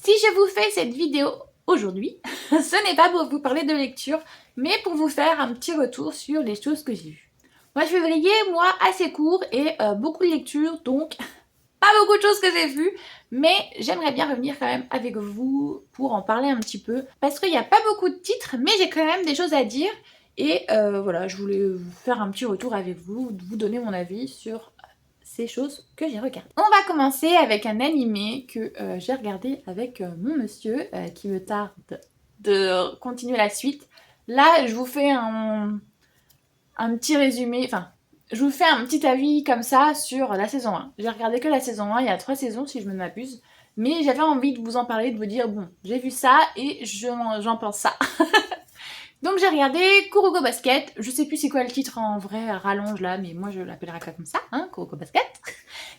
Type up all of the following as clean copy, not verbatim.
Si je vous fais cette vidéo aujourd'hui, ce n'est pas pour vous parler de lecture, mais pour vous faire un petit retour sur les choses que j'ai vues. Mois de février, mois assez court et beaucoup de lectures, donc pas beaucoup de choses que j'ai vues, mais j'aimerais bien revenir quand même avec vous pour en parler un petit peu, parce qu'il n'y a pas beaucoup de titres, mais j'ai quand même des choses à dire, et voilà, je voulais vous faire un petit retour avec vous, vous donner mon avis sur ces choses que j'ai regardées. On va commencer avec un animé que j'ai regardé avec mon monsieur, qui me tarde de continuer la suite. Là, je vous fais un petit résumé, enfin, je vous fais un petit avis comme ça sur la saison 1. J'ai regardé que la saison 1, il y a 3 saisons si je ne m'abuse, mais j'avais envie de vous en parler, de vous dire, bon, j'ai vu ça et j'en pense ça. Donc j'ai regardé Kuroko Basket, je sais plus c'est quoi le titre en vrai, rallonge là, mais moi je l'appellerai comme ça, hein, Kuroko Basket.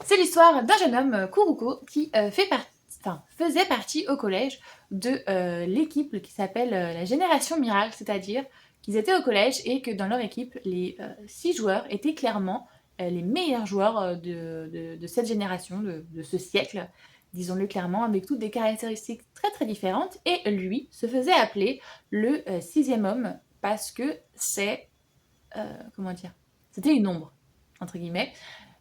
C'est l'histoire d'un jeune homme, Kuroko, qui faisait partie au collège de l'équipe qui s'appelle la Génération Miracle, c'est-à-dire qu'ils étaient au collège et que dans leur équipe, les 6 joueurs étaient clairement les meilleurs joueurs de cette génération, de ce siècle, disons-le clairement, avec toutes des caractéristiques très très différentes. Et lui se faisait appeler le 6e homme parce que c'est, comment dire, c'était une ombre, entre guillemets.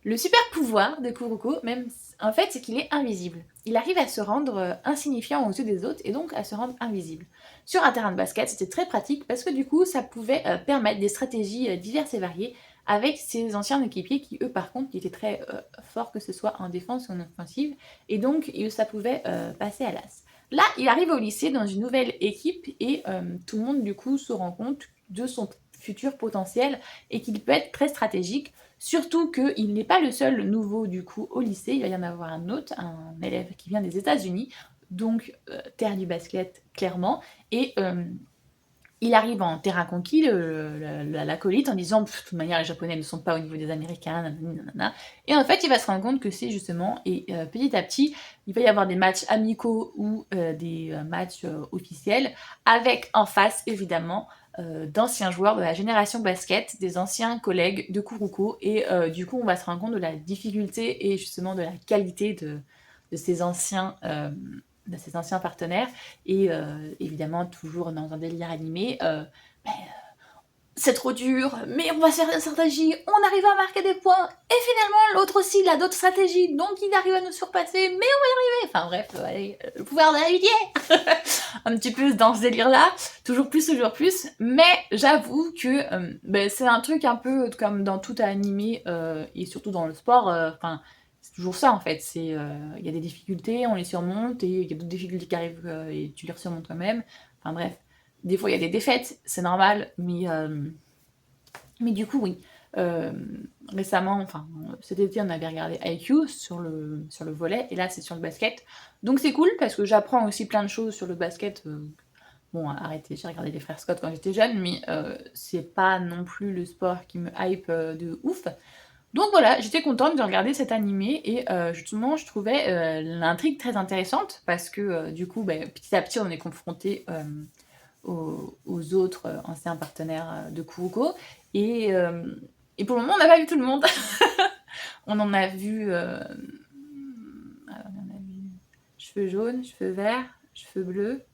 Le super pouvoir de Kuroko, même en fait, c'est qu'il est invisible. Il arrive à se rendre insignifiant aux yeux des autres et donc à se rendre invisible. Sur un terrain de basket, c'était très pratique parce que du coup, ça pouvait permettre des stratégies diverses et variées avec ses anciens équipiers qui, eux, par contre, qui étaient très forts, que ce soit en défense ou en offensive, et donc ça pouvait passer à l'as. Là, il arrive au lycée dans une nouvelle équipe et tout le monde, du coup, se rend compte de son futur potentiel et qu'il peut être très stratégique. Surtout qu'il n'est pas le seul nouveau du coup au lycée, il va y en avoir un autre, un élève qui vient des États-Unis, donc terre du basket clairement, et il arrive en terrain conquis, l'acolyte, en disant de toute manière les Japonais ne sont pas au niveau des Américains, nanana. Et en fait il va se rendre compte que c'est justement, et petit à petit, il va y avoir des matchs amicaux ou des matchs officiels, avec en face évidemment d'anciens joueurs de la génération basket, des anciens collègues de Kuroko, et du coup on va se rendre compte de la difficulté et justement de la qualité de ces anciens partenaires, et évidemment toujours dans un délire animé, c'est trop dur, mais on va faire une stratégie, on arrive à marquer des points, et finalement l'autre aussi il a d'autres stratégies, donc il arrive à nous surpasser, mais on va y arriver. Enfin bref, allez, le pouvoir de l'amitié. Un petit peu dans ce délire là, toujours plus, mais j'avoue que c'est un truc un peu comme dans tout animé, et surtout dans le sport, enfin c'est toujours ça en fait, c'est il y a des difficultés, on les surmonte, et il y a d'autres difficultés qui arrivent et tu les surmontes quand même. Enfin bref, des fois il y a des défaites, c'est normal, mais du coup oui. Euh, Récemment, enfin cet été, on avait regardé IQ sur le volley, et là c'est sur le basket. Donc c'est cool parce que j'apprends aussi plein de choses sur le basket. Bon, arrêtez, j'ai regardé les frères Scott quand j'étais jeune, mais c'est pas non plus le sport qui me hype de ouf. Donc voilà, j'étais contente de regarder cet animé, et justement je trouvais l'intrigue très intéressante parce que du coup petit à petit on est confronté aux autres anciens partenaires de Kuroko, et, euh, et pour le moment on n'a pas vu tout le monde. On en a vu, cheveux jaunes, cheveux verts, cheveux bleus.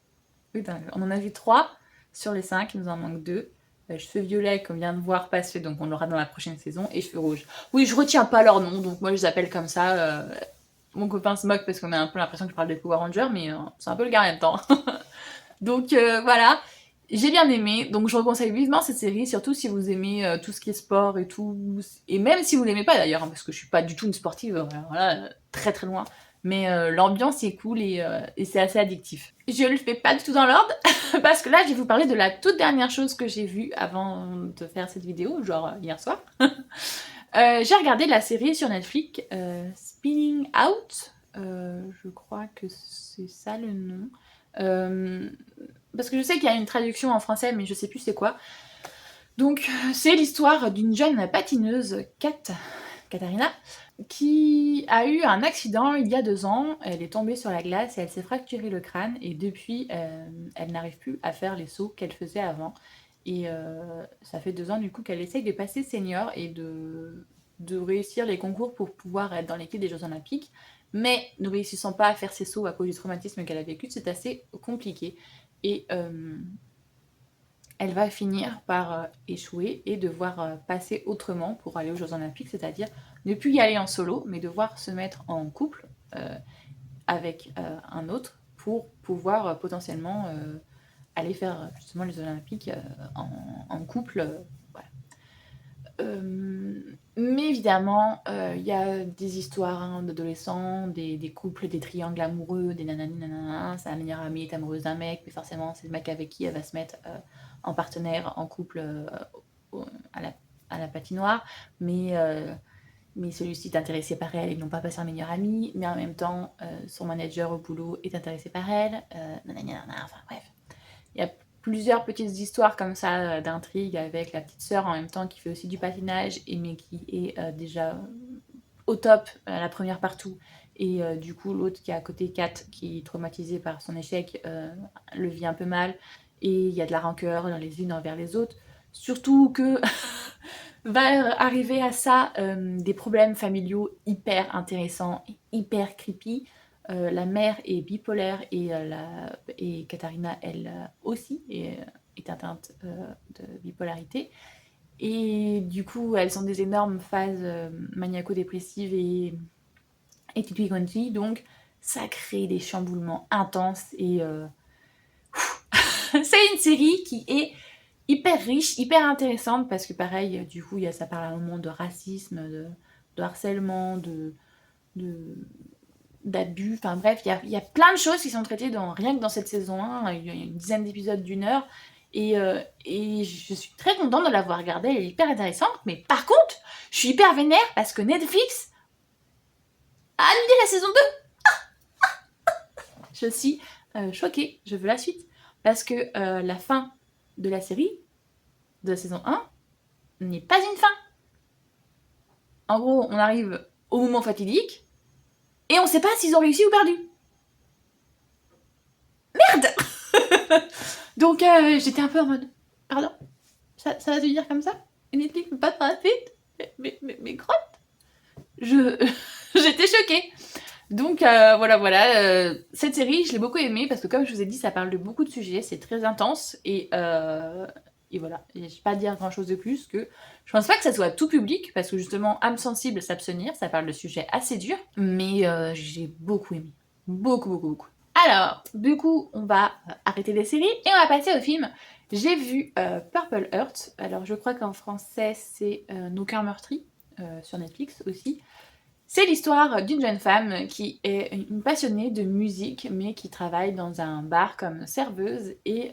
Oui, on en a vu 3 sur les 5, il nous en manque 2. Cheveux violets qu'on vient de voir passer, donc on l'aura dans la prochaine saison, et cheveux rouges. Oui, je retiens pas leur nom, donc moi je les appelle comme ça. Mon copain se moque parce qu'on a un peu l'impression que je parle des Power Rangers, mais c'est un peu le gars en même temps. Donc voilà, j'ai bien aimé, donc je vous conseille vivement cette série, surtout si vous aimez tout ce qui est sport et tout, et même si vous l'aimez pas d'ailleurs, hein, parce que je suis pas du tout une sportive, voilà, très très loin, mais l'ambiance est cool, et c'est assez addictif. Je le fais pas du tout dans l'ordre, parce que là je vais vous parler de la toute dernière chose que j'ai vue avant de faire cette vidéo, genre hier soir. J'ai regardé la série sur Netflix, Spinning Out, je crois que c'est ça le nom. Parce que je sais qu'il y a une traduction en français, mais je sais plus c'est quoi. Donc, c'est l'histoire d'une jeune patineuse, Katharina, qui a eu un accident il y a 2 ans. Elle est tombée sur la glace et elle s'est fracturé le crâne. Et depuis, elle n'arrive plus à faire les sauts qu'elle faisait avant. Et ça fait 2 ans du coup qu'elle essaye de passer senior et de réussir les concours pour pouvoir être dans l'équipe des Jeux Olympiques. mais ne réussissant pas à faire ses sauts à cause du traumatisme qu'elle a vécu, c'est assez compliqué. Et elle va finir par échouer et devoir passer autrement pour aller aux Jeux Olympiques, c'est-à-dire ne plus y aller en solo, mais devoir se mettre en couple avec un autre pour pouvoir potentiellement aller faire justement les Olympiques en couple. Voilà. Mais évidemment, il y a des histoires d'adolescents, des couples, des triangles amoureux, des nanani nanana. Sa meilleure amie est amoureuse d'un mec, mais forcément, c'est le mec avec qui elle va se mettre en partenaire, en couple à, à la patinoire. Mais celui-ci est intéressé par elle, ils n'ont pas passé un meilleur ami, mais en même temps, son manager au boulot est intéressé par elle. Enfin bref. Il y a plusieurs petites histoires comme ça d'intrigue avec la petite sœur en même temps qui fait aussi du patinage, et mais qui est déjà au top, la première partout. Et du coup, l'autre qui est à côté, Kat, qui est traumatisée par son échec, le vit un peu mal. Et il y a de la rancœur dans les unes envers les autres. Surtout que va arriver à ça des problèmes familiaux hyper intéressants et hyper creepy. La mère est bipolaire et Katharina, elle aussi, est atteinte de bipolarité. Et du coup, elles ont des énormes phases maniaco-dépressives et tipi donc ça crée des chamboulements intenses et c'est une série qui est hyper riche, hyper intéressante parce que pareil, du coup, ça parle à un moment de racisme, de harcèlement, de d'abus, enfin bref, il y a plein de choses qui sont traitées rien que dans cette saison 1, il y a une dizaine d'épisodes d'1 heure, et je suis très contente de l'avoir regardée, elle est hyper intéressante, mais par contre, je suis hyper vénère parce que Netflix a annulé la saison 2. Je suis choquée, je veux la suite, parce que la fin de la série, de la saison 1, n'est pas une fin. En gros, on arrive au moment fatidique, et on sait pas s'ils ont réussi ou perdu. Merde. Donc j'étais un peu en mode, pardon, ça va se dire comme ça? Netflix peut pas faire la suite? Mais crotte. J'étais choquée. Donc voilà, cette série, je l'ai beaucoup aimée parce que comme je vous ai dit, ça parle de beaucoup de sujets, c'est très intense et voilà, je ne vais pas dire grand chose de plus que je pense pas que ça soit tout public parce que justement, âme sensible, s'abstenir, ça parle de sujets assez durs, mais j'ai beaucoup aimé, beaucoup. Alors, du coup, on va arrêter les séries et on va passer au film. J'ai vu Purple Heart, alors je crois qu'en français c'est Nos cœurs meurtris, sur Netflix aussi. C'est l'histoire d'une jeune femme qui est une passionnée de musique, mais qui travaille dans un bar comme serveuse et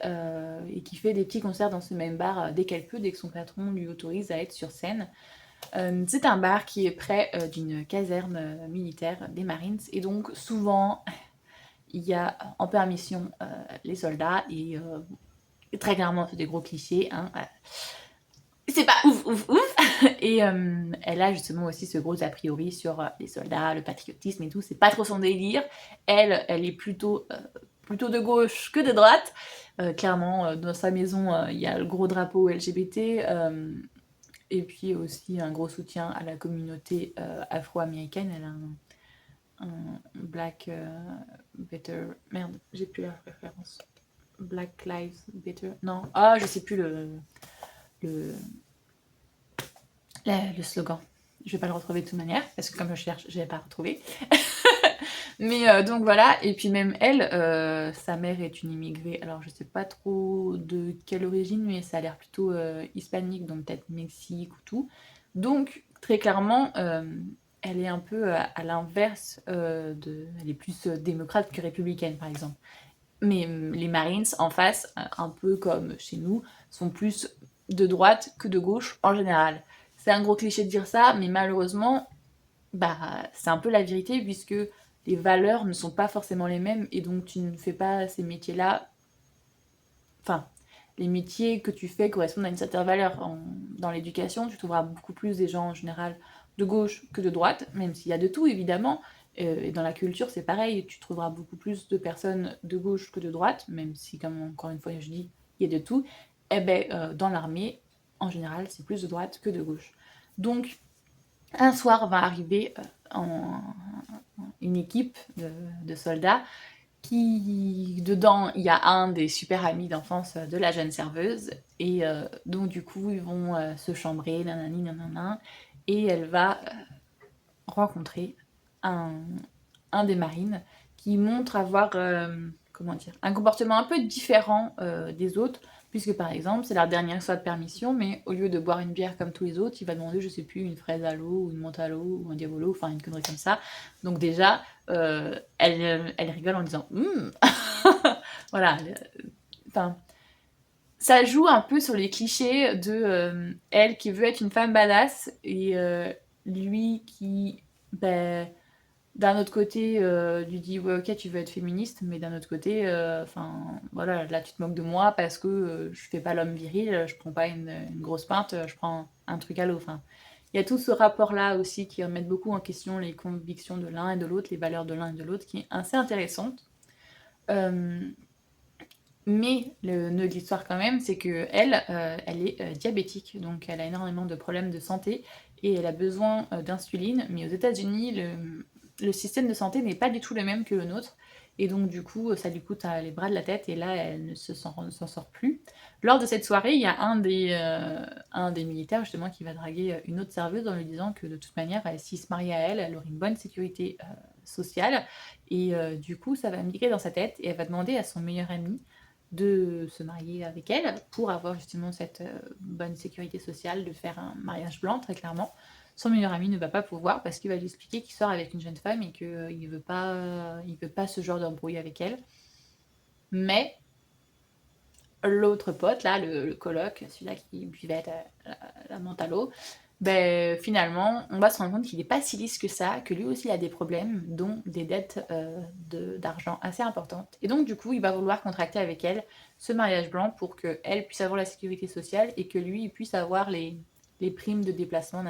qui fait des petits concerts dans ce même bar dès qu'elle peut, dès que son patron lui autorise à être sur scène. C'est un bar qui est près d'une caserne militaire des Marines, et donc souvent il y a en permission les soldats, et très clairement c'est des gros clichés, hein, c'est pas ouf. Et elle a justement aussi ce gros a priori sur les soldats, le patriotisme et tout, c'est pas trop son délire. Elle est plutôt de gauche que de droite. Clairement, dans sa maison, il y a le gros drapeau LGBT, et puis aussi un gros soutien à la communauté afro-américaine. Elle a un Black Better... Merde, j'ai plus la référence. Black Lives Better... Non, je sais plus le slogan. Je vais pas le retrouver de toute manière, parce que comme je cherche, je vais pas retrouver. Mais donc voilà, et puis même elle, sa mère est une immigrée, alors je sais pas trop de quelle origine, mais ça a l'air plutôt hispanique, donc peut-être Mexique ou tout. Donc très clairement, elle est un peu à l'inverse elle est plus démocrate que républicaine par exemple. Mais les Marines en face, un peu comme chez nous, sont plus de droite que de gauche en général. C'est un gros cliché de dire ça, mais malheureusement, c'est un peu la vérité puisque les valeurs ne sont pas forcément les mêmes, et donc tu ne fais pas ces métiers-là. Enfin, les métiers que tu fais correspondent à une certaine valeur. Dans l'éducation, tu trouveras beaucoup plus des gens en général de gauche que de droite, même s'il y a de tout évidemment. Et dans la culture, c'est pareil, tu trouveras beaucoup plus de personnes de gauche que de droite, même si, comme encore une fois je dis, il y a de tout. Et dans l'armée, en général, c'est plus de droite que de gauche. Donc, un soir va arriver une équipe de soldats qui, dedans, il y a un des super amis d'enfance de la jeune serveuse, et donc du coup, ils vont se chambrer, nanani, nanana, et elle va rencontrer un, un des marines qui montre avoir comment dire, un comportement un peu différent des autres, puisque par exemple c'est leur dernière fois de permission, mais au lieu de boire une bière comme tous les autres, il va demander, je sais plus, une fraise à l'eau, ou une menthe à l'eau, ou un diavolo, enfin une connerie comme ça. Donc déjà, elle rigole en disant voilà, enfin, ça joue un peu sur les clichés de elle qui veut être une femme badass, et lui qui, ben, d'un autre côté, lui dit ouais, ok, tu veux être féministe, mais d'un autre côté, enfin voilà, là tu te moques de moi parce que je fais pas l'homme viril, je prends pas une grosse pinte, je prends un truc à l'eau. Enfin, il y a tout ce rapport-là aussi qui remet beaucoup en question les convictions de l'un et de l'autre, les valeurs de l'un et de l'autre, qui est assez intéressante. Euh, mais le nœud de l'histoire quand même, c'est que elle est diabétique, donc elle a énormément de problèmes de santé et elle a besoin d'insuline. Mais aux États-Unis, le système de santé n'est pas du tout le même que le nôtre. Et donc du coup, ça lui coûte les bras de la tête et là, elle ne s'en sort plus. Lors de cette soirée, il y a un des militaires justement qui va draguer une autre serveuse en lui disant que de toute manière, s'il se mariait à elle, elle aurait une bonne sécurité sociale. Et du coup, ça va migrer dans sa tête et elle va demander à son meilleur ami de se marier avec elle pour avoir justement cette bonne sécurité sociale, de faire un mariage blanc très clairement. Son meilleur ami ne va pas pouvoir parce qu'il va lui expliquer qu'il sort avec une jeune femme et qu'il il veut pas ce genre d'embrouille avec elle. Mais l'autre pote, là, le coloc, celui-là qui buvait la menthe à l'eau, ben, finalement, on va se rendre compte qu'il n'est pas si lisse que ça, que lui aussi il a des problèmes, dont des dettes d'argent assez importantes. Et donc, du coup, il va vouloir contracter avec elle ce mariage blanc pour qu'elle puisse avoir la sécurité sociale et que lui, il puisse avoir les primes de déplacement.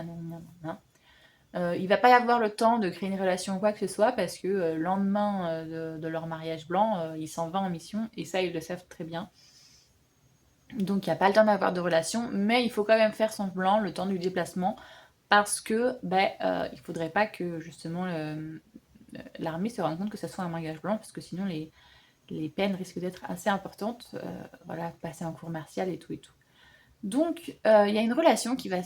Il va pas y avoir le temps de créer une relation ou quoi que ce soit parce que le lendemain de leur mariage blanc, il s'en va en mission et ça, ils le savent très bien. Donc il n'y a pas le temps d'avoir de relation, mais il faut quand même faire son plan le temps du déplacement parce que il faudrait pas que justement l'armée se rende compte que ça soit un mariage blanc parce que sinon les peines risquent d'être assez importantes, voilà, passer en cour martiale et tout et tout. Donc il y a une relation qui va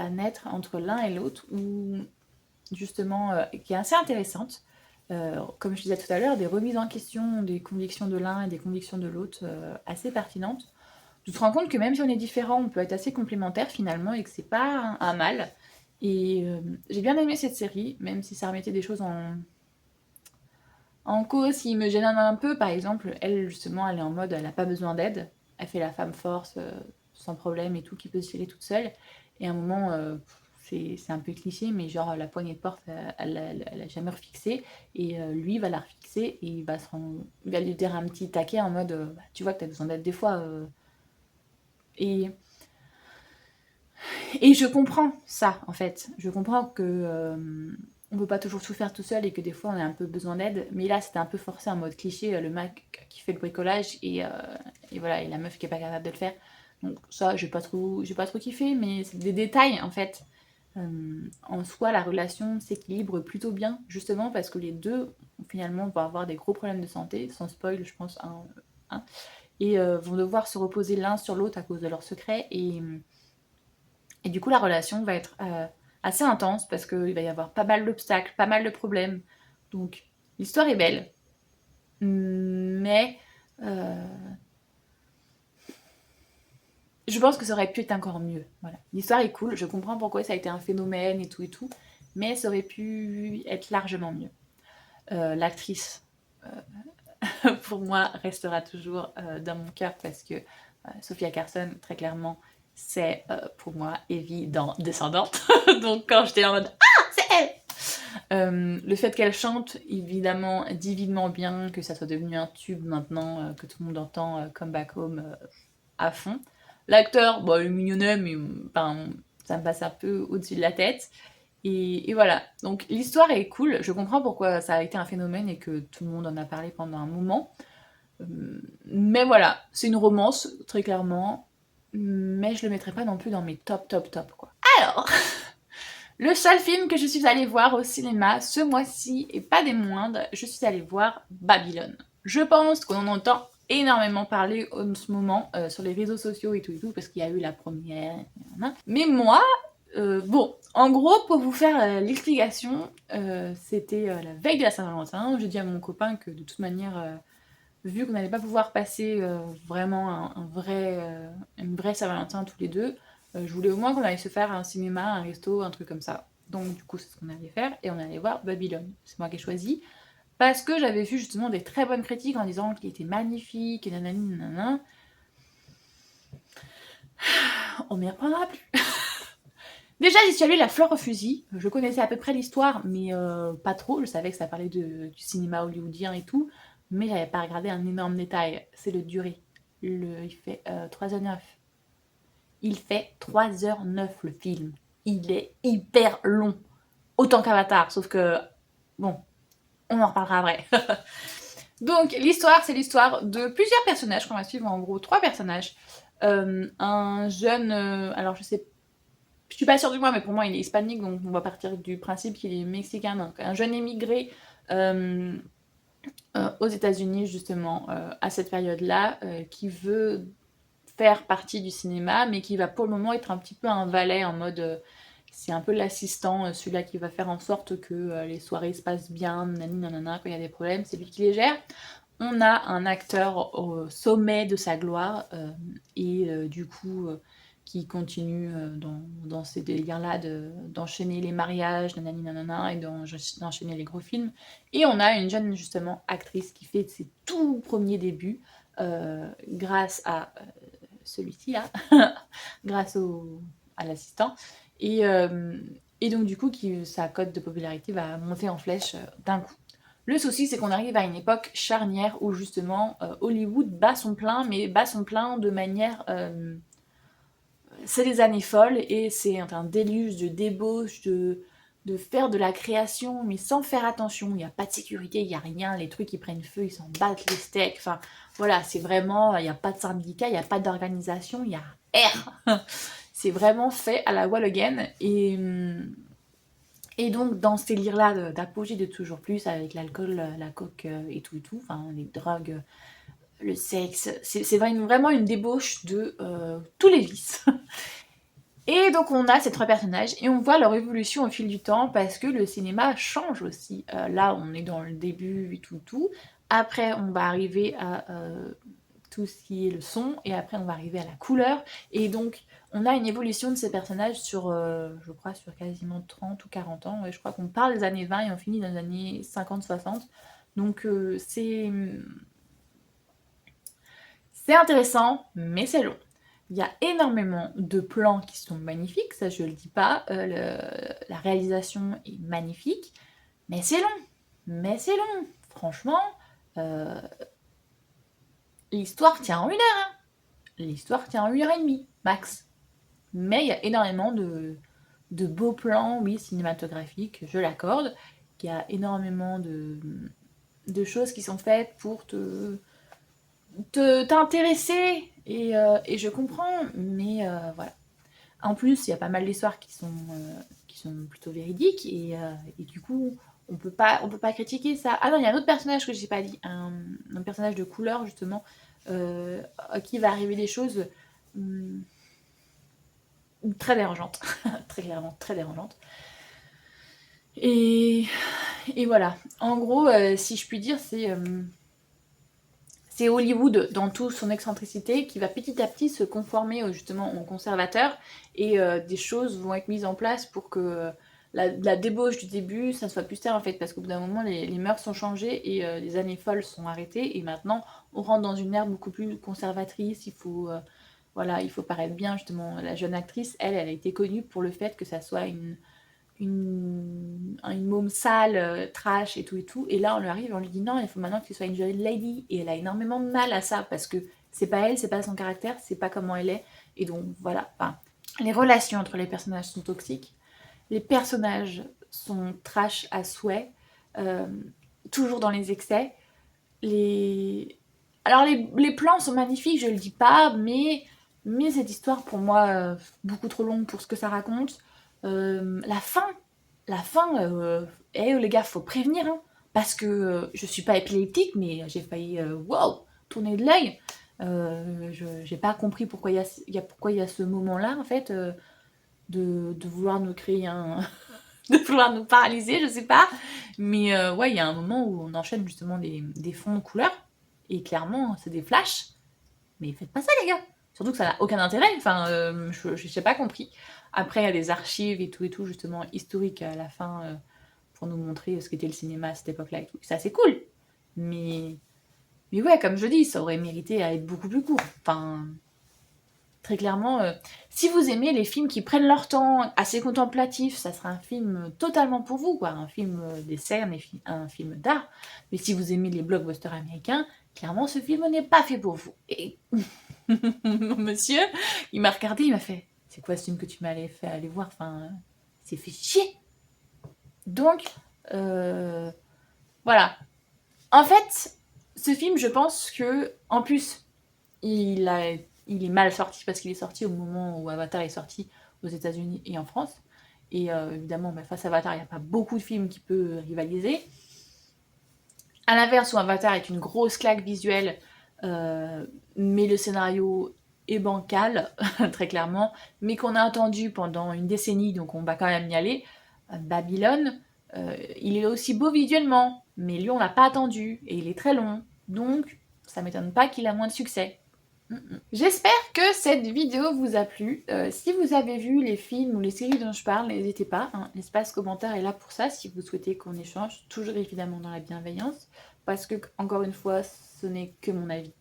naître entre l'un et l'autre ou justement qui est assez intéressante. Comme je disais tout à l'heure, des remises en question des convictions de l'un et des convictions de l'autre assez pertinentes. Tu te rends compte que même si on est différents, on peut être assez complémentaires finalement et que c'est pas un mal. Et j'ai bien aimé cette série, même si ça remettait des choses en cause qui me gênent un peu. Par exemple, elle justement, elle est en mode, elle n'a pas besoin d'aide. Elle fait la femme force, sans problème et tout, qui peut se filer toute seule. Et à un moment, c'est un peu cliché, mais genre la poignée de porte, elle a jamais refixé. Et lui va la refixer et il va lui dire un petit taquet en mode, bah, tu vois que tu as besoin d'aide des fois. Et Et je comprends ça, en fait. Je comprends que on peut pas toujours tout faire tout seul et que des fois on a un peu besoin d'aide. Mais là, c'était un peu forcé en mode cliché, le mec qui fait le bricolage et voilà, et la meuf qui est pas capable de le faire. Donc ça, j'ai pas trop kiffé, mais c'est des détails en fait. En soi, la relation s'équilibre plutôt bien, justement parce que les deux, finalement, vont avoir des gros problèmes de santé, sans spoil, je pense, un, et vont devoir se reposer l'un sur l'autre à cause de leurs secrets. Et du coup, la relation va être assez intense parce qu'il va y avoir pas mal d'obstacles, pas mal de problèmes. Donc, l'histoire est belle, mais je pense que ça aurait pu être encore mieux. Voilà. L'histoire est cool, je comprends pourquoi ça a été un phénomène et tout, mais ça aurait pu être largement mieux. L'actrice, pour moi, restera toujours dans mon cœur parce que Sophia Carson, très clairement, c'est pour moi Evie dans Descendante. Donc quand j'étais en mode ah, c'est elle. Le fait qu'elle chante évidemment divinement bien, que ça soit devenu un tube maintenant, que tout le monde entend Come Back Home à fond. L'acteur, bon, il est mignonnet, mais ben, ça me passe un peu au-dessus de la tête. Et voilà, donc l'histoire est cool, je comprends pourquoi ça a été un phénomène et que tout le monde en a parlé pendant un moment. Mais voilà, c'est une romance, très clairement, mais je le mettrai pas non plus dans mes top, quoi. Alors, Le seul film que je suis allée voir au cinéma ce mois-ci, et pas des moindres, je suis allée voir Babylone. Je pense qu'on en entend énormément parler en ce moment sur les réseaux sociaux et tout, parce qu'il y a eu la première. Mais moi, bon, en gros, pour vous faire l'explication, c'était la veille de la Saint-Valentin. J'ai dit à mon copain que de toute manière, vu qu'on n'allait pas pouvoir passer vraiment une vraie Saint-Valentin tous les deux, je voulais au moins qu'on allait se faire un cinéma, un resto, un truc comme ça. Donc du coup, c'est ce qu'on allait faire et on allait voir Babylone. C'est moi qui ai choisi parce que j'avais vu justement des très bonnes critiques en disant qu'il était magnifique et nanani nanana. On m'y reprendra plus. Déjà, j'y suis allée la fleur au fusil. Je connaissais à peu près l'histoire, mais pas trop. Je savais que ça parlait du cinéma hollywoodien et tout, mais j'avais pas regardé un énorme détail. C'est le durée. Il fait 3h09. Il fait 3h09 le film. Il est hyper long. Autant qu'Avatar, sauf que, bon, on en reparlera après. Donc, l'histoire, c'est l'histoire de plusieurs personnages qu'on va suivre, en gros 3 personnages. Un jeune, alors je suis pas sûre du moi, mais pour moi il est hispanique, donc on va partir du principe qu'il est mexicain. Donc un jeune émigré aux États-Unis justement à cette période-là, qui veut faire partie du cinéma, mais qui va pour le moment être un petit peu un valet en mode c'est un peu l'assistant, celui-là qui va faire en sorte que les soirées se passent bien, nanana, quand il y a des problèmes, c'est lui qui les gère. On a un acteur au sommet de sa gloire et du coup qui continue dans ces délires-là d'enchaîner les mariages, nanani nanana, et d'enchaîner les gros films. Et on a une jeune justement actrice qui fait ses tout premiers débuts grâce à celui-ci là, grâce à l'assistant. Et donc du coup, sa cote de popularité va monter en flèche d'un coup. Le souci, c'est qu'on arrive à une époque charnière où justement Hollywood bat son plein, mais bat son plein de manière... c'est des années folles et c'est un déluge de débauche, de faire de la création, mais sans faire attention. Il n'y a pas de sécurité, il n'y a rien. Les trucs, ils prennent feu, ils s'en battent les steaks. Enfin, voilà, c'est vraiment... Il n'y a pas de syndicat, il n'y a pas d'organisation, il y a R. C'est vraiment fait à la wall again. Et donc, dans ces délires-là d'apogée de toujours plus, avec l'alcool, la coke et tout, enfin, les drogues, le sexe, c'est vraiment une débauche de tous les vices. Et donc, on a ces 3 personnages et on voit leur évolution au fil du temps parce que le cinéma change aussi. Là, on est dans le début et tout. Après, on va arriver à tout ce qui est le son et après, on va arriver à la couleur. Et donc, on a une évolution de ces personnages sur, je crois, sur quasiment 30 ou 40 ans. Ouais, je crois qu'on part des années 20 et on finit dans les années 50-60. Donc c'est intéressant, mais c'est long. Il y a énormément de plans qui sont magnifiques, ça je le dis pas. La réalisation est magnifique, mais c'est long. Mais c'est long. Franchement, l'histoire tient en 1 heure. Hein. L'histoire tient en 1h30, max. Mais il y a énormément de beaux plans, oui, cinématographiques, je l'accorde. Il y a énormément de choses qui sont faites pour t'intéresser et je comprends, mais voilà. En plus, il y a pas mal d'histoires qui sont plutôt véridiques et du coup, on peut pas critiquer ça. Ah non, il y a un autre personnage que j'ai pas dit, un personnage de couleur justement, à qui va arriver des choses très dérangeantes, très clairement très dérangeantes. Et voilà. En gros, si je puis dire, c'est Hollywood dans toute son excentricité qui va petit à petit se conformer justement aux conservateurs et des choses vont être mises en place pour que la débauche du début, ça soit plus tard en fait, parce qu'au bout d'un moment les mœurs sont changées et les années folles sont arrêtées et maintenant on rentre dans une ère beaucoup plus conservatrice. Il faut voilà, il faut paraître bien justement. La jeune actrice, elle a été connue pour le fait que ça soit une môme sale, trash et tout. Et là, on lui arrive et on lui dit non, il faut maintenant que tu sois une jolie lady. Et elle a énormément de mal à ça parce que c'est pas elle, c'est pas son caractère, c'est pas comment elle est. Et donc voilà. Enfin, les relations entre les personnages sont toxiques. Les personnages sont trash à souhait. Toujours dans les excès. Alors les plans sont magnifiques, je le dis pas, mais cette histoire pour moi beaucoup trop longue pour ce que ça raconte. La fin, les gars, faut prévenir, hein, parce que je suis pas épileptique, mais j'ai failli wow, tourner de l'œil. J'ai pas compris pourquoi pourquoi il y a ce moment-là, en fait, de vouloir nous créer un. De vouloir nous paralyser, je sais pas. Mais ouais, il y a un moment où on enchaîne justement des fonds de couleurs, et clairement, c'est des flashs. Mais faites pas ça, les gars! Surtout que ça n'a aucun intérêt, enfin, j'ai pas compris. Après, il y a des archives et tout, justement, historiques à la fin, pour nous montrer ce qu'était le cinéma à cette époque-là et tout. Ça, c'est cool! Mais, mais ouais, comme je dis, ça aurait mérité à être beaucoup plus court. Enfin, très clairement, si vous aimez les films qui prennent leur temps, assez contemplatifs, ça sera un film totalement pour vous, quoi. Un film des scènes, un film d'art. Mais si vous aimez les blockbusters américains, clairement, ce film n'est pas fait pour vous. Et mon monsieur, il m'a regardé, il m'a fait « C'est quoi ce film que tu m'as fait aller voir ?» Enfin, c'est fait chier. Donc, voilà. En fait, ce film, je pense que, en plus, il est mal sorti parce qu'il est sorti au moment où Avatar est sorti aux États-Unis et en France. Et évidemment, face à Avatar, il n'y a pas beaucoup de films qui peuvent rivaliser. À l'inverse, où Avatar est une grosse claque visuelle, mais le scénario est bancal, très clairement, mais qu'on a attendu pendant une décennie, donc on va quand même y aller. Babylone, il est aussi beau visuellement, mais lui on l'a pas attendu, et il est très long, donc ça m'étonne pas qu'il a moins de succès. J'espère que cette vidéo vous a plu. Si vous avez vu les films ou les séries dont je parle, n'hésitez pas, hein, l'espace commentaire est là pour ça, si vous souhaitez qu'on échange, toujours évidemment dans la bienveillance, parce que, encore une fois, ce n'est que mon avis,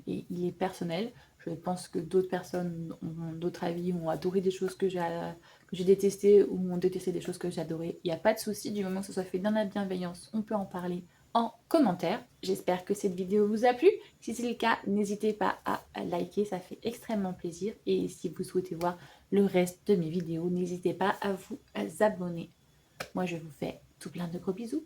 et il est personnel. Je pense que d'autres personnes ont d'autres avis, ont adoré des choses que j'ai détestées, ou ont détesté des choses que j'ai adorées. Il n'y a pas de souci, du moment que ce soit fait dans la bienveillance, on peut en parler en commentaire. J'espère que cette vidéo vous a plu. Si c'est le cas, n'hésitez pas à liker, ça fait extrêmement plaisir. Et si vous souhaitez voir le reste de mes vidéos, n'hésitez pas à vous abonner. Moi, je vous fais tout plein de gros bisous.